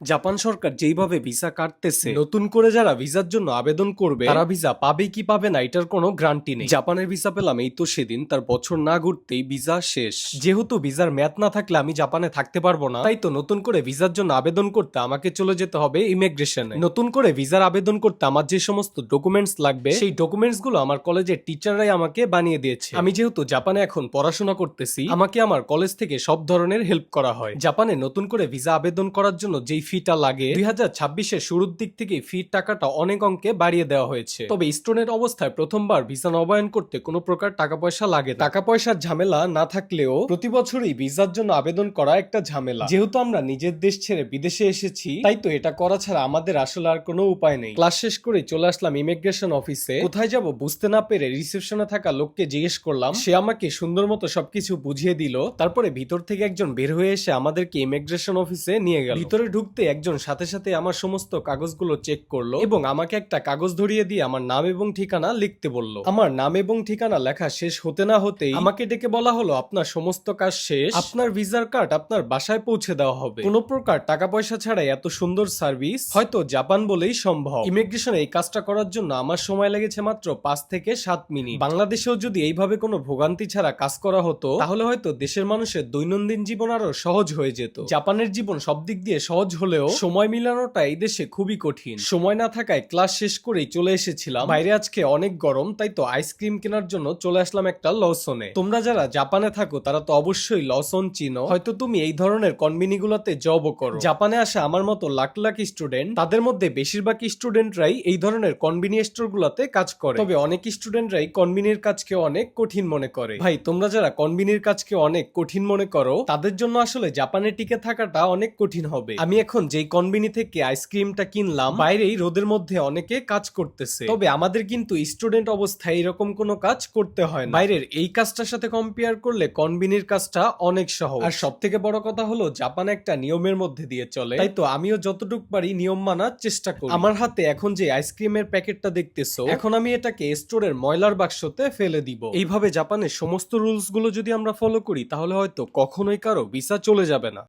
Japan সরকার যেইভাবে visa কাটতেছে, নতুন করে যারা ভিসার জন্য আবেদন করবে তারা ভিসা পাবে কি পাবে না এটার কোনো গ্যারান্টি নেই। জাপানের ভিসা পেলাম এই তো সেদিন, তার বছর না ঘুরতেই ভিসা শেষ। যেহেতু ভিসার মেয়াদ না থাকলে আমি জাপানে থাকতে পারবো না, তাই তো নতুন করে ভিসার জন্য আবেদন করতে আমাকে চলে যেতে হবে ইমিগ্রেশনে। নতুন করে ভিসার আবেদন করতে আমার যে সমস্ত ডকুমেন্টস লাগবে সেই ডকুমেন্টস গুলো আমার কলেজের টিচাররাই আমাকে বানিয়ে দিয়েছে। আমি যেহেতু জাপানে এখন পড়াশোনা করতেছি, আমাকে আমার কলেজ থেকে সব ধরনের হেল্প করা হয়। জাপানে নতুন করে ভিসা আবেদন করার জন্য যেই ফিটা লাগে 2026-এর শুরুর দিক থেকে ফি টাকাটা অনেক অঙ্কে বাড়িয়ে দেওয়া হয়েছে। তবে স্টুডেন্ট অবস্থায় প্রথমবার ভিসা নবায়ন করতে কোনো প্রকার টাকা পয়সা লাগে না। টাকা পয়সার ঝামেলা না থাকলেও প্রতি বছরই ভিসার জন্য আবেদন করা একটা ঝামেলা। যেহেতু আমরা নিজের দেশ ছেড়ে বিদেশে এসেছি, তাই তো এটা করা ছাড়া আমাদের আসলে আর কোনো উপায় নেই। ক্লাস শেষ করে চলে আসলাম ইমিগ্রেশন অফিসে। কোথায় যাব বুঝতে না পেরে রিসেপশনে থাকা লোককে জিজ্ঞেস করলাম, সে আমাকে সুন্দর মতো সবকিছু বুঝিয়ে দিল। তারপরে ভিতর থেকে একজন বের হয়ে এসে আমাদেরকে ইমিগ্রেশন অফিসে নিয়ে গেল। ভিতরে ঢুকতে একজন সাথে সাথে আমার সমস্ত কাগজগুলো চেক করলো এবং আমাকে একটা কাগজ ধরিয়ে দিয়ে আমার নাম এবং ঠিকানা লিখতে বলল। আমার নাম এবং ঠিকানা লেখা শেষ হতে না হতেই আমাকে ডেকে বলা হলো, আপনার সমস্ত কাজ শেষ, আপনার ভিসার কার্ড আপনার বাসায় পৌঁছে দেওয়া হবে। কোনো প্রকার টাকা পয়সা ছাড়াই এত সুন্দর সার্ভিস হয়তো জাপান বলেই সম্ভব। ইমিগ্রেশনে এই কাজটা করার জন্য আমার সময় লেগেছে মাত্র 5 থেকে 7 মিনিট। বাংলাদেশেও যদি এইভাবে কোনো ভোগান্তি ছাড়া কাজ করা হতো তাহলে হয়তো দেশের মানুষের দৈনন্দিন জীবন আরো সহজ হয়ে যেত। জাপানের জীবন সব দিক দিয়ে সহজ হলেও সময় মিলানোটা এই দেশে খুবই কঠিন। সময় না থাকায় ক্লাস শেষ করেই চলে এসেছিলাম। বাইরে আজকে অনেক গরম, তাই তো আইসক্রিম কেনার জন্য চলে আসলাম একটা লসনে। তোমরা যারা জাপানে থাকো তারা তো অবশ্যই লসন চিনো, হয়তো তুমি এই ধরনের কনবিনি গুলোতে জবও করো। জাপানে আসা আমার মতো লাখ লাখ স্টুডেন্ট, তাদের মধ্যে বেশিরভাগ স্টুডেন্টরাই এই ধরনের কনবিনি স্টোর গুলোতে কাজ করে। তবে অনেক স্টুডেন্টরাই কনবিনির কাজকে অনেক কঠিন মনে করে। ভাই, তোমরা যারা কনবিনির কাজকে অনেক কঠিন মনে করো তাদের জন্য আসলে জাপানে টিকে থাকাটা অনেক কঠিন হবে। আমি এখন যেই কনবিনি থেকে আইসক্রিমটা কিনলাম, বাইরেই রোদের মধ্যে অনেকে কাজ করতেছে। তবে আমাদের কিন্তু স্টুডেন্ট অবস্থায় এরকম কোনো কাজ করতে হয় না। বাইরের এই কাজটার সাথে কম্পেয়ার করলে কনবিনির কাজটা অনেক সহজ। আর সব থেকে বড় কথা হলো জাপান একটা নিয়মের মধ্যে দিয়ে চলে, তাই তো আমিও যতটুকু পারি নিয়ম মানার চেষ্টা করি। আমার হাতে এখন যে আইসক্রিমের প্যাকেটটা দেখতেছো, এখন আমি এটাকে স্টোরের ময়লার বাক্সতে ফেলে দিব। এইভাবে জাপানের সমস্ত রুলস গুলো যদি আমরা ফলো করি তাহলে হয়তো কখনোই কারো ভিসা চলে যাবে না।